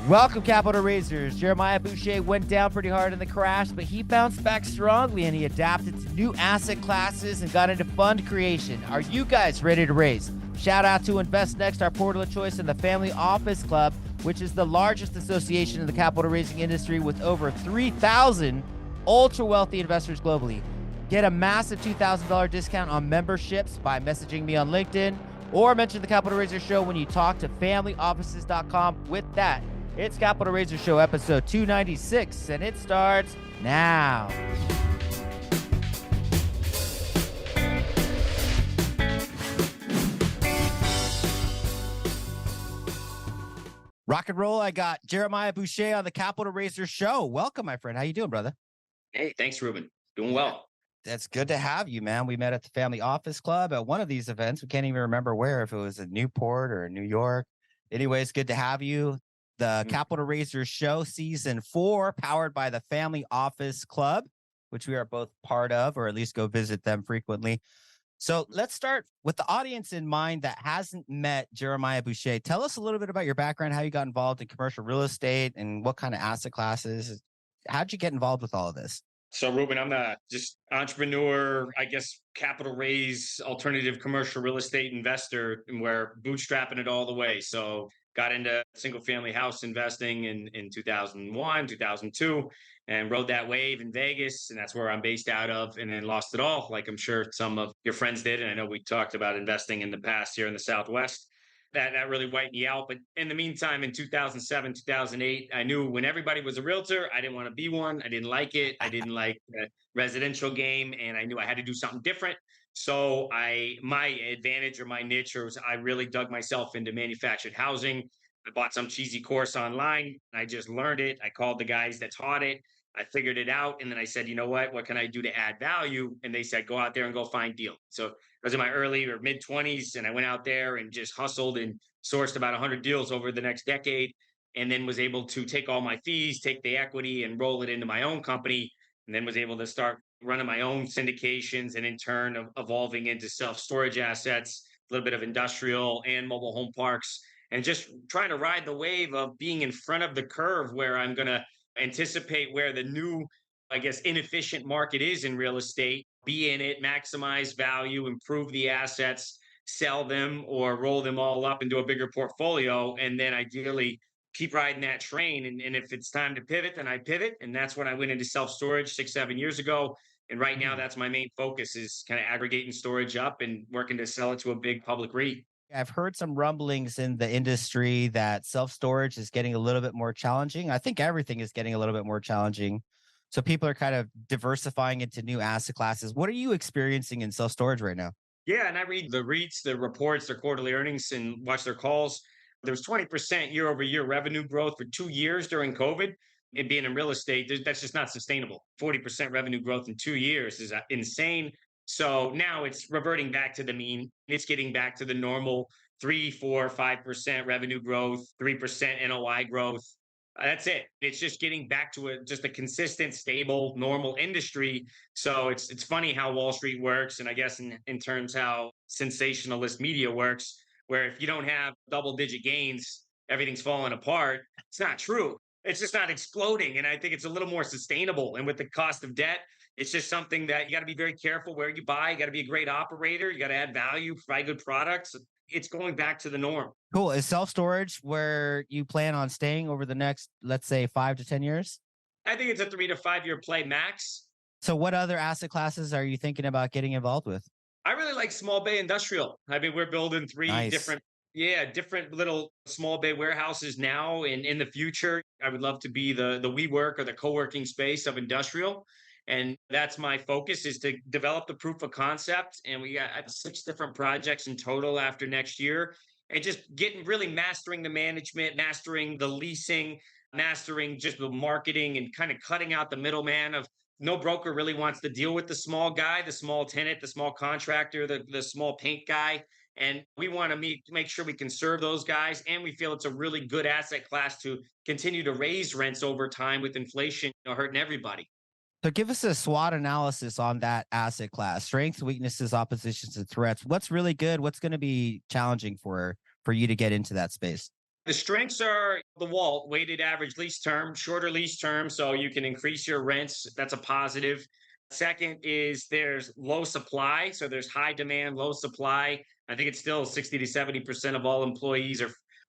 Welcome, capital raisers. Jeremiah Boucher went down pretty hard in the crash, but he bounced back strongly and he adapted to new asset classes and got into fund creation. Are you guys ready to raise? Shout out to Invest Next, our portal of choice in the Family Office Club, which is the largest association in the capital raising industry with over 3,000 ultra wealthy investors globally. Get a massive $2,000 discount on memberships by messaging me on LinkedIn or mention the Capital Raiser Show when you talk to familyoffices.com. With that, it's Capital Raiser Show episode 296, and it starts now. Rock and roll. I got Jeremiah Boucher on the Capital Raiser Show. Welcome, my friend. How you doing, brother? Hey, thanks, Ruben. Doing well. That's good to have you, man. We met at the Family Office Club at one of these events. We can't even remember where, if it was in Newport or New York. Anyways, good to have you. The Capital Raisers Show Season 4, powered by the Family Office Club, which we are both part of, or at least go visit them frequently. So let's start with the audience in mind that hasn't met Jeremiah Boucher. Tell us a little bit about your background, how you got involved in commercial real estate, and what kind of asset classes. How'd you get involved with all of this? So, Ruben, I'm the just entrepreneur, I guess, capital raise, alternative commercial real estate investor, and we're bootstrapping it all the way. So, got into single family house investing in 2001, 2002, and rode that wave in Vegas. And that's where I'm based out of, and then lost it all, like I'm sure some of your friends did. And I know we talked about investing in the past here in the Southwest. That really wiped me out. But in the meantime, in 2007, 2008, I knew when everybody was a realtor, I didn't want to be one. I didn't like it. I didn't like the residential game, and I knew I had to do something different. So my advantage or my niche was I really dug myself into manufactured housing. I bought some cheesy course online. I just learned it. I called the guys that taught it. I figured it out, and then I said, you know what can I do to add value? And they said, go out there and go find deals. So I was in my early or mid 20s, and I went out there and just hustled and sourced about 100 deals over the next decade, and then was able to take all my fees, take the equity, and roll it into my own company, and then was able to start running my own syndications, and in turn evolving into self-storage assets, a little bit of industrial and mobile home parks, and just trying to ride the wave of being in front of the curve where I'm going to anticipate where the new, I guess, inefficient market is in real estate, be in it, maximize value, improve the assets, sell them or roll them all up into a bigger portfolio, and then ideally keep riding that train. And if it's time to pivot, then I pivot. And that's when I went into self-storage 6, 7 years ago. And right now, that's my main focus, is kind of aggregating storage up and working to sell it to a big public REIT. I've heard some rumblings in the industry that self-storage is getting a little bit more challenging. I think everything is getting a little bit more challenging. So people are kind of diversifying into new asset classes. What are you experiencing in self-storage right now? Yeah, and I read the REITs, the reports, their quarterly earnings, and watch their calls. There was 20% year over year revenue growth for 2 years during COVID. And being in real estate, that's just not sustainable. 40% revenue growth in 2 years is insane. So now it's reverting back to the mean. It's getting back to the normal 3, 4, 5% revenue growth, 3% NOI growth. That's it. It's just getting back to just a consistent, stable, normal industry. So it's funny how Wall Street works, and I guess in terms how sensationalist media works, where if you don't have double digit gains, everything's falling apart. It's not true. It's just not exploding, and I think it's a little more sustainable. And with the cost of debt, it's just something that you got to be very careful where you buy. You got to be a great operator. You got to add value, provide good products. It's going back to the norm. Cool. Is self-storage where you plan on staying over the next, let's say, 5 to 10 years? I think it's a 3 to 5 year play max. So what other asset classes are you thinking about getting involved with? I really like small bay industrial. I mean, we're building three Nice. different little small bay warehouses now. And in the future, I would love to be the WeWork or the co-working space of industrial. And that's my focus, is to develop the proof of concept. And we got 6 different projects in total after next year. And just getting really mastering the management, mastering the leasing, mastering just the marketing, and kind of cutting out the middleman of no broker really wants to deal with the small guy, the small tenant, the small contractor, the small paint guy. And we want to make sure we can serve those guys. And we feel it's a really good asset class to continue to raise rents over time with inflation, hurting everybody. So give us a SWOT analysis on that asset class: strengths, weaknesses, oppositions, and threats. What's really good? What's going to be challenging for you to get into that space? The strengths are the WALT, weighted average lease term, shorter lease term, so you can increase your rents. That's a positive. Second is there's low supply. So there's high demand, low supply. I think it's still 60 to 70% of all employees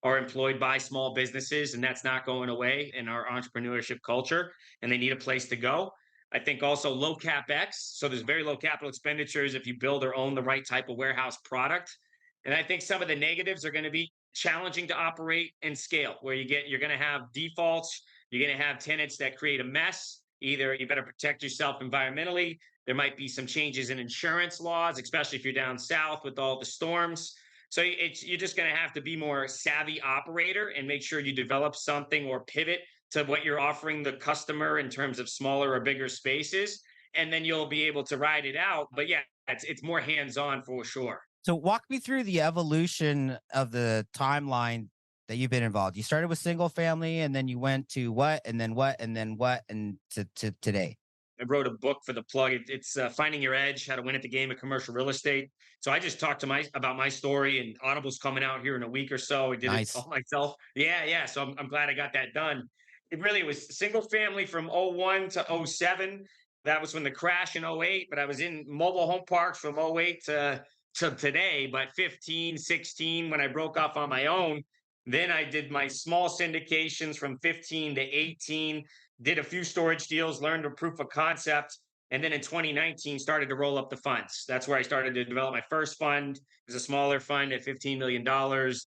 are employed by small businesses, and that's not going away in our entrepreneurship culture, and they need a place to go. I think also low capex. So there's very low capital expenditures if you build or own the right type of warehouse product. And I think some of the negatives are going to be challenging to operate and scale, where you're going to have defaults, you're going to have tenants that create a mess. Either you better protect yourself environmentally. There might be some changes in insurance laws, especially if you're down south with all the storms. So you're just going to have to be more savvy operator and make sure you develop something or pivot to what you're offering the customer in terms of smaller or bigger spaces, and then you'll be able to ride it out. But yeah, it's more hands on for sure. So walk me through the evolution of the timeline that you've been involved. You started with single family and then you went to what and then what and then what and to today. I wrote a book for the plug. It's Finding Your Edge: How to Win at the Game of Commercial Real Estate. So I just talked to my about my story, and Audible's coming out here in a week or so. I did it Nice. all myself. Yeah, yeah. So I'm glad I got that done. It really was single family from '01 to '07. That was when the crash in '08. But I was in mobile home parks from '08 to today. But 15, 16, when I broke off on my own, then I did my small syndications from 15 to 18, did a few storage deals, learned a proof of concept, and then in 2019 started to roll up the funds. That's where I started to develop my first fund. It was a smaller fund at $15 million,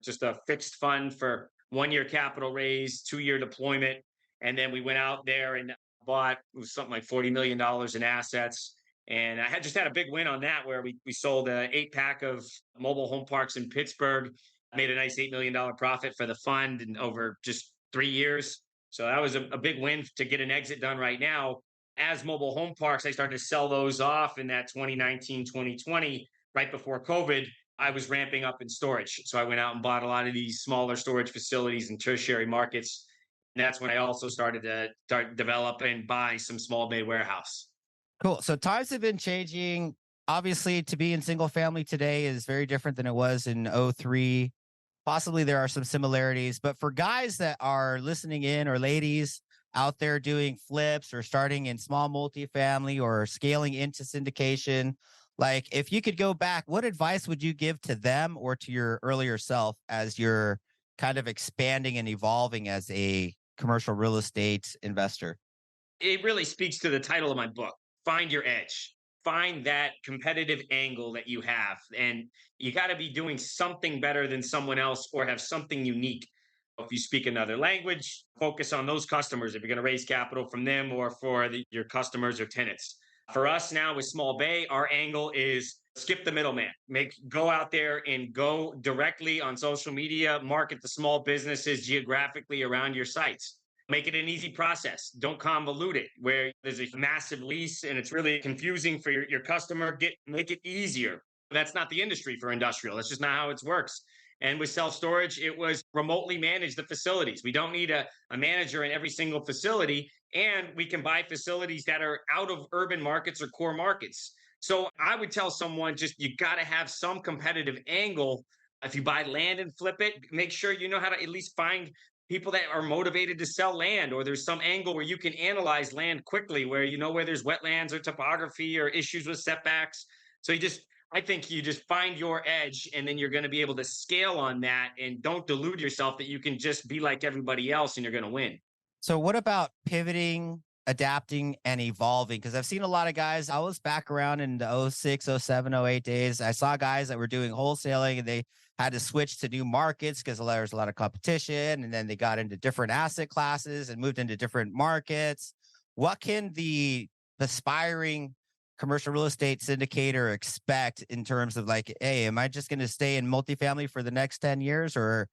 just a fixed fund for 1 year capital raise, 2 year deployment. And then we went out there and bought, it was something like $40 million in assets. And I had just had a big win on that, where we sold an 8 pack of mobile home parks in Pittsburgh, made a nice $8 million profit for the fund in over just 3 years. So that was a big win to get an exit done right now. As mobile home parks, I started to sell those off in that 2019, 2020, right before COVID. I was ramping up in storage. So I went out and bought a lot of these smaller storage facilities in tertiary markets. And that's when I also started to start develop and buy some small bay warehouse. Cool. So times have been changing. Obviously, to be in single family today is very different than it was in '03. Possibly there are some similarities, but for guys that are listening in or ladies out there doing flips or starting in small multifamily or scaling into syndication, like if you could go back, what advice would you give to them or to your earlier self as you're kind of expanding and evolving as a commercial real estate investor? It really speaks to the title of my book: Find Your Edge. Find that competitive angle that you have. And you got to be doing something better than someone else or have something unique. If you speak another language, focus on those customers if you're going to raise capital from them or for your customers or tenants. For us now with Small Bay, our angle is skip the middleman. Go out there and go directly on social media, market the small businesses geographically around your sites. Make it an easy process. Don't convolute it where there's a massive lease and it's really confusing for your customer. Make it easier. That's not the industry for industrial. That's just not how it works. And with self storage, it was remotely manage the facilities. We don't need a manager in every single facility. And we can buy facilities that are out of urban markets or core markets. So I would tell someone, just you got to have some competitive angle. If you buy land and flip it, make sure you know how to at least find people that are motivated to sell land, or there's some angle where you can analyze land quickly, where you know where there's wetlands or topography or issues with setbacks. So I think you just find your edge, and then you're going to be able to scale on that, and don't delude yourself that you can just be like everybody else and you're going to win. So what about pivoting, adapting, and evolving? Because I've seen a lot of guys. I was back around in the '06, '07, '08 days. I saw guys that were doing wholesaling and they had to switch to new markets because there was a lot of competition. And then they got into different asset classes and moved into different markets. What can the aspiring commercial real estate syndicator expect in terms of like, hey, am I just going to stay in multifamily for the next 10 years? Or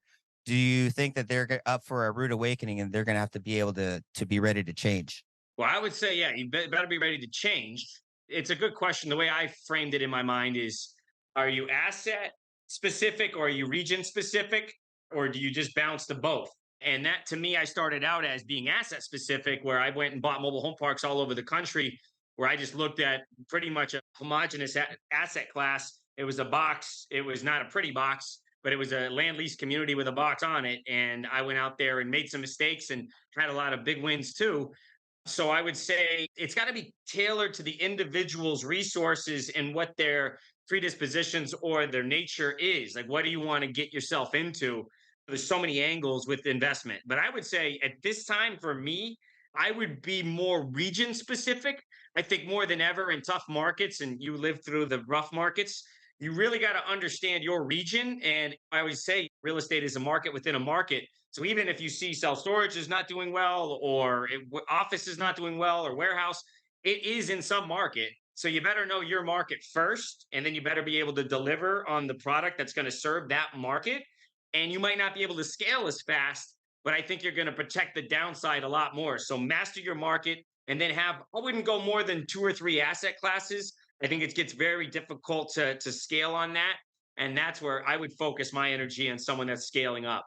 do you think that they're up for a rude awakening and they're going to have to be able to be ready to change? Well, I would say, yeah, you better be ready to change. It's a good question. The way I framed it in my mind is, are you asset specific or are you region specific, or do you just bounce to both? And that to me, I started out as being asset specific, where I went and bought mobile home parks all over the country, where I just looked at pretty much a homogenous asset class. It was a box. It was not a pretty box. but it was a land lease community with a box on it. And I went out there and made some mistakes and had a lot of big wins too. So I would say it's got to be tailored to the individual's resources and what their predispositions or their nature is. Like, what do you want to get yourself into? There's so many angles with investment. But I would say at this time for me, I would be more region specific. I think more than ever in tough markets, and you live through the rough markets, you really got to understand your region. And I always say real estate is a market within a market. So even if you see self storage is not doing well, or office is not doing well, or warehouse, it is in some market. So you better know your market first, and then you better be able to deliver on the product that's going to serve that market. And you might not be able to scale as fast, but I think you're going to protect the downside a lot more. So master your market, and then have, I wouldn't go more than 2 or 3 asset classes. I think it gets very difficult to scale on that. And that's where I would focus my energy on someone that's scaling up.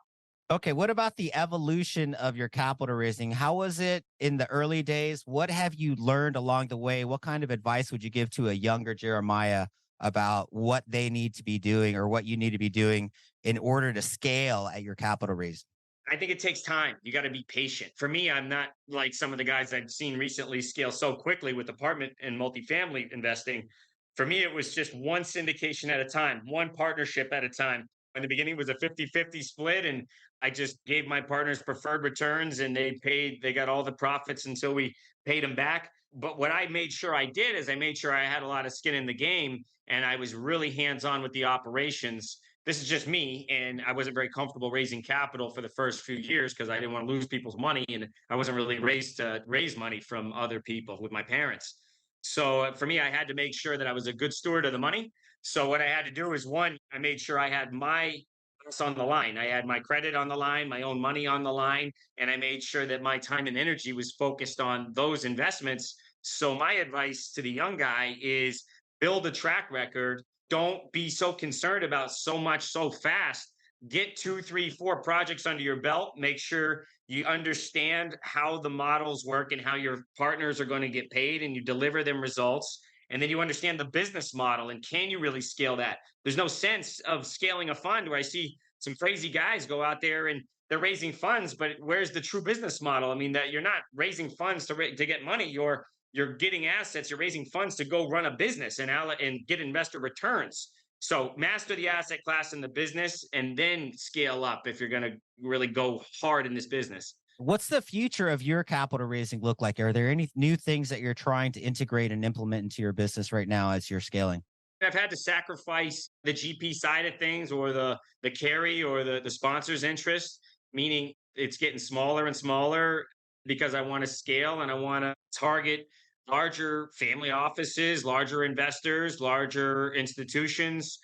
Okay, what about the evolution of your capital raising? How was it in the early days? What have you learned along the way? What kind of advice would you give to a younger Jeremiah about what they need to be doing or what you need to be doing in order to scale at your capital raise? I think it takes time. You got to be patient. For me, I'm not like some of the guys I've seen recently scale so quickly with apartment and multifamily investing. For me, it was just one syndication at a time, one partnership at a time. In the beginning, it was a 50-50 split, and I just gave my partners preferred returns, and they got all the profits until we paid them back. But what I made sure I did is I made sure I had a lot of skin in the game, and I was really hands on with the operations. This is just me, and I wasn't very comfortable raising capital for the first few years because I didn't want to lose people's money, and I wasn't really raised to raise money from other people with my parents. So for me, I had to make sure that I was a good steward of the money. So what I had to do is, one, I made sure I had my house on the line. I had my credit on the line, my own money on the line, and I made sure that my time and energy was focused on those investments. So my advice to the young guy is build a track record. Don't be so concerned about so much so fast. Get 2, 3, 4 projects under your belt. Make sure you understand how the models work and how your partners are going to get paid, and you deliver them results. And then you understand the business model, and can you really scale that? There's no sense of scaling a fund where I see some crazy guys go out there and they're raising funds, but where's the true business model? I mean, that you're not raising funds to get money. You're getting assets. You're raising funds to go run a business and get investor returns. So master the asset class in the business, and then scale up if you're going to really go hard in this business. What's the future of your capital raising look like? Are there any new things that you're trying to integrate and implement into your business right now as you're scaling? I've had to sacrifice the GP side of things, or the carry, or the sponsor's interest, meaning it's getting smaller and smaller because I want to scale and I want to target larger family offices, larger investors, larger institutions.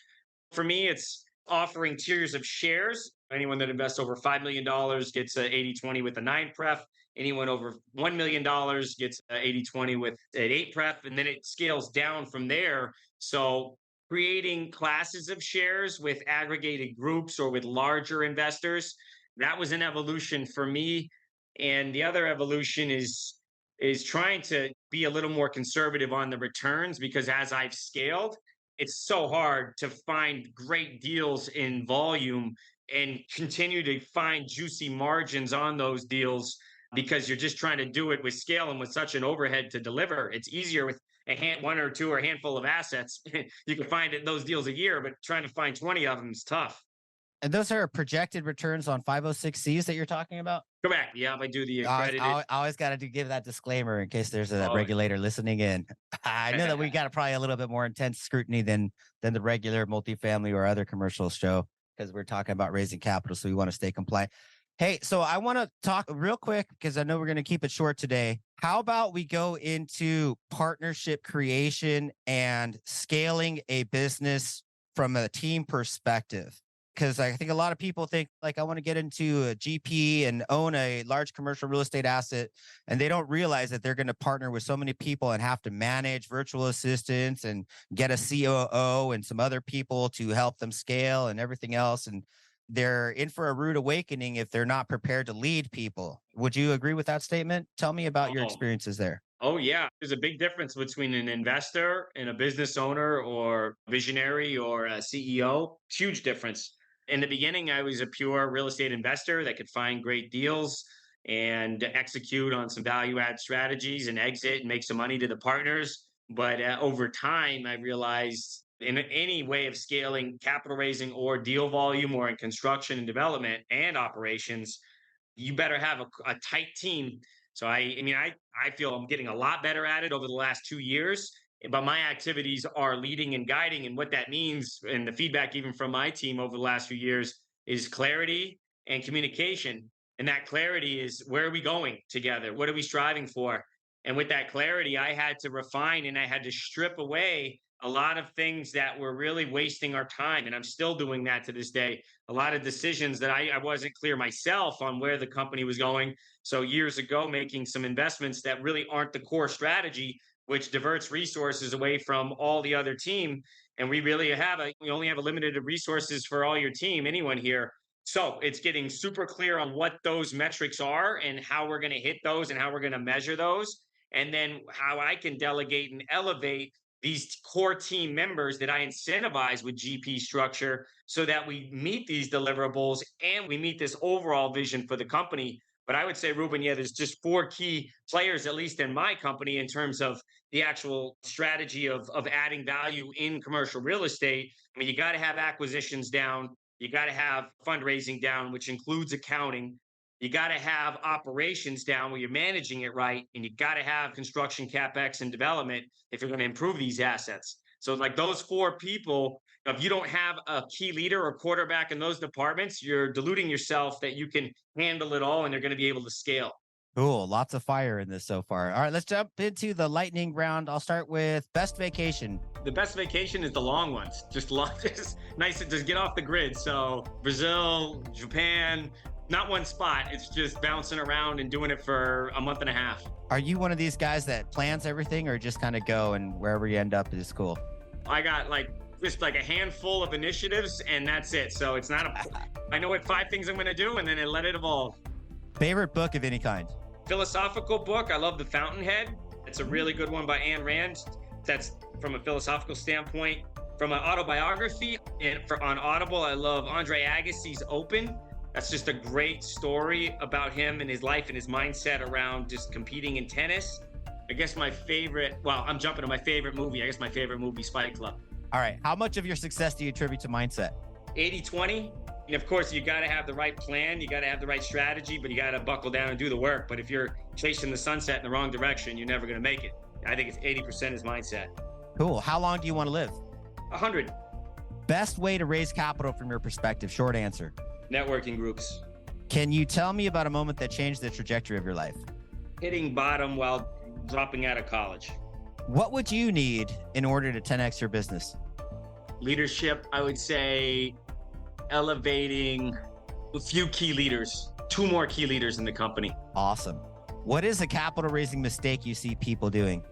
For me, it's offering tiers of shares. Anyone that invests over $5 million gets a 80/20 with a 9 pref. Anyone over $1 million gets a 80/20 with an 8 pref. And then it scales down from there. So creating classes of shares with aggregated groups or with larger investors, that was an evolution for me. And the other evolution is trying to be a little more conservative on the returns, because as I've scaled, it's so hard to find great deals in volume and continue to find juicy margins on those deals, because you're just trying to do it with scale and with such an overhead to deliver. It's easier with one or two or a handful of assets. You can find those deals a year, but trying to find 20 of them is tough. And those are projected returns on 506Cs that you're talking about? Correct. Yeah, I do the I always, accredited. I always got to give that disclaimer in case there's a Oh, regulator listening in. I know that we got probably a little bit more intense scrutiny than the regular multifamily or other commercial show, because we're talking about raising capital, so we want to stay compliant. Hey, so I want to talk real quick because I know we're going to keep it short today. How about we go into partnership creation and scaling a business from a team perspective? Because I think a lot of people think, like, I want to get into a GP and own a large commercial real estate asset, and they don't realize that they're going to partner with so many people and have to manage virtual assistants and get a COO and some other people to help them scale and everything else. And they're in for a rude awakening if they're not prepared to lead people. Would you agree with that statement? Tell me about your oh, experiences there. Oh, yeah. There's a big difference between an investor and a business owner or visionary or a CEO. Huge difference. In the beginning, I was a pure real estate investor that could find great deals and execute on some value add strategies and exit and make some money to the partners. But over time, I realized in any way of scaling capital raising or deal volume or in construction and development and operations, you better have a tight team. So I feel I'm getting a lot better at it over the last 2 years, but my activities are leading and guiding. And what that means, and the feedback even from my team over the last few years, is clarity and communication. And that clarity is, where are we going together? What are we striving for? And with that clarity, I had to refine and I had to strip away a lot of things that were really wasting our time. And I'm still doing that to this day. A lot of decisions that I wasn't clear myself on where the company was going. So years ago, making some investments that really aren't the core strategy, which diverts resources away from all the other team. And we only have a limited resources for all your team, anyone here. So it's getting super clear on what those metrics are and how we're going to hit those and how we're going to measure those. And then how I can delegate and elevate these core team members that I incentivize with GP structure so that we meet these deliverables and we meet this overall vision for the company. But I would say, Ruben, yeah, there's just four key players, at least in my company, in terms of the actual strategy of adding value in commercial real estate. I mean, you got to have acquisitions down, you got to have fundraising down, which includes accounting. You got to have operations down where you're managing it right. And you got to have construction, CapEx, and development if you're going to improve these assets. So, like those four people, if you don't have a key leader or quarterback in those departments, you're deluding yourself that you can handle it all and they're going to be able to scale. Cool. Lots of fire in this so far. All right, let's jump into the lightning round. I'll start with best vacation. The best vacation is the long ones. Just long, just nice to just get off the grid. So Brazil, Japan, not one spot. It's just bouncing around and doing it for a month and a half. Are you one of these guys that plans everything or just kind of go and wherever you end up is cool? I got just like a handful of initiatives and that's it. So it's not I know what 5 things I'm going to do and then I let it evolve. Favorite book of any kind? Philosophical book. I love The Fountainhead. It's a really good one by Ayn Rand. That's from a philosophical standpoint. From an autobiography and on Audible, I love Andre Agassi's Open. That's just a great story about him and his life and his mindset around just competing in tennis. I guess I'm jumping to my favorite movie. I guess my favorite movie is Fight Club. All right. How much of your success do you attribute to mindset? 80-20. And of course, you got to have the right plan. You got to have the right strategy, but you got to buckle down and do the work. But if you're chasing the sunset in the wrong direction, you're never going to make it. I think it's 80% is mindset. Cool. How long do you want to live? 100. Best way to raise capital from your perspective? Short answer. Networking groups. Can you tell me about a moment that changed the trajectory of your life? Hitting bottom while dropping out of college. What would you need in order to 10x your business? Leadership, I would say elevating a few key leaders, 2 more key leaders in the company. Awesome. What is a capital raising mistake you see people doing?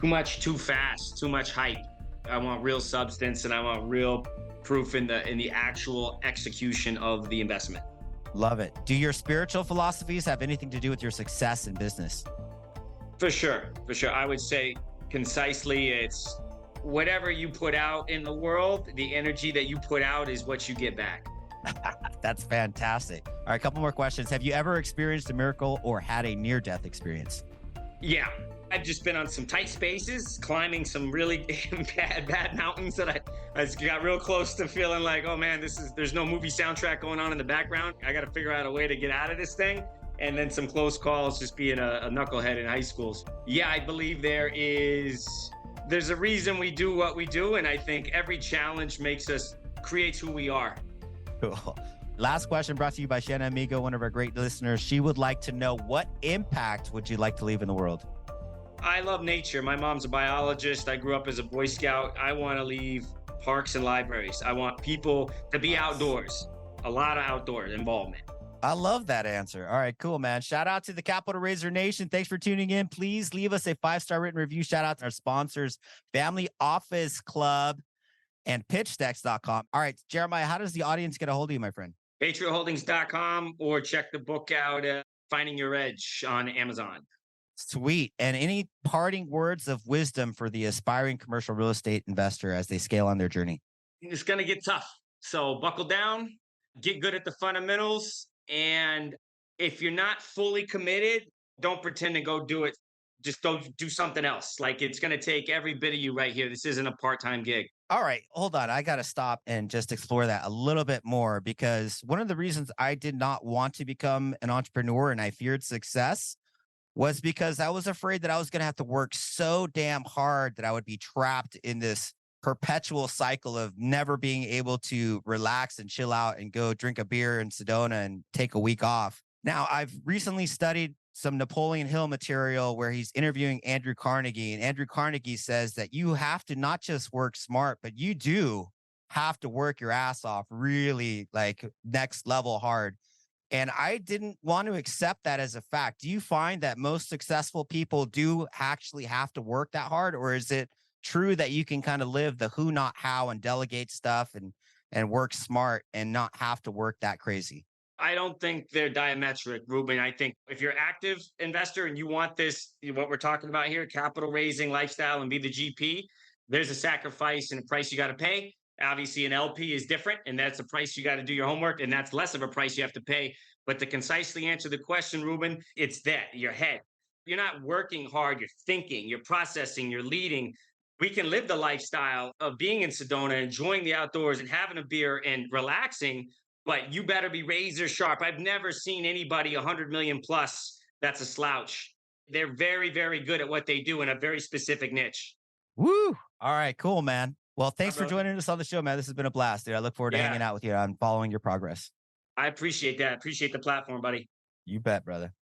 Too much, too fast, too much hype. I want real substance and I want real proof in the actual execution of the investment. Love it. Do your spiritual philosophies have anything to do with your success in business? For sure. I would say concisely, it's whatever you put out in the world, the energy that you put out is what you get back. That's fantastic. All right, a couple more questions. Have you ever experienced a miracle or had a near-death experience? Yeah. I've just been on some tight spaces, climbing some really bad mountains that I got real close to feeling like, oh man, there's no movie soundtrack going on in the background. I got to figure out a way to get out of this thing. And then some close calls, just being a knucklehead in high schools. Yeah, I believe there's a reason we do what we do. And I think every challenge creates who we are. Cool. Last question brought to you by Shanna Amigo, one of our great listeners. She would like to know, what impact would you like to leave in the world? I love nature. My mom's a biologist. I grew up as a Boy Scout. I want to leave parks and libraries. I want people to be outdoors, a lot of outdoor involvement. I love that answer. All right, cool, man. Shout out to the Capital Raiser Nation. Thanks for tuning in. Please leave us a 5-star written review. Shout out to our sponsors, Family Office Club and pitchstecks.com. All right, Jeremiah, how does the audience get a hold of you, my friend? PatriotHoldings.com or check the book out, Finding Your Edge on Amazon. Sweet. And any parting words of wisdom for the aspiring commercial real estate investor as they scale on their journey? It's going to get tough. So buckle down, Get good at the fundamentals. And if you're not fully committed, don't pretend to go do it. Just go do something else. Like it's going to take every bit of you right here. This isn't a part time gig. All right, hold on. I got to stop and just explore that a little bit more because one of the reasons I did not want to become an entrepreneur and I feared success was because I was afraid that I was going to have to work so damn hard that I would be trapped in this perpetual cycle of never being able to relax and chill out and go drink a beer in Sedona and take a week off. Now, I've recently studied some Napoleon Hill material where he's interviewing Andrew Carnegie, and Andrew Carnegie says that you have to not just work smart, but you do have to work your ass off really like next level hard, and I didn't want to accept that as a fact. Do you find that most successful people do actually have to work that hard? Or is it true that you can kind of live the who, not how, and delegate stuff and work smart and not have to work that crazy? I don't think they're diametric, Ruben. I think if you're an active investor and you want this, what we're talking about here, capital raising lifestyle and be the GP, there's a sacrifice and a price you got to pay. Obviously, an LP is different, and that's a price you got to do your homework, and that's less of a price you have to pay. But to concisely answer the question, Ruben, it's that your head. You're not working hard, you're thinking, you're processing, you're leading. We can live the lifestyle of being in Sedona, enjoying the outdoors and having a beer and relaxing, but you better be razor sharp. I've never seen anybody 100 million plus that's a slouch. They're very, very good at what they do in a very specific niche. Woo! All right, cool, man. Well, Hi, thanks for brother. joining us on the show, man. This has been a blast, dude. I look forward to Yeah, hanging out with you and following your progress. I appreciate that. Appreciate the platform, buddy. You bet, brother.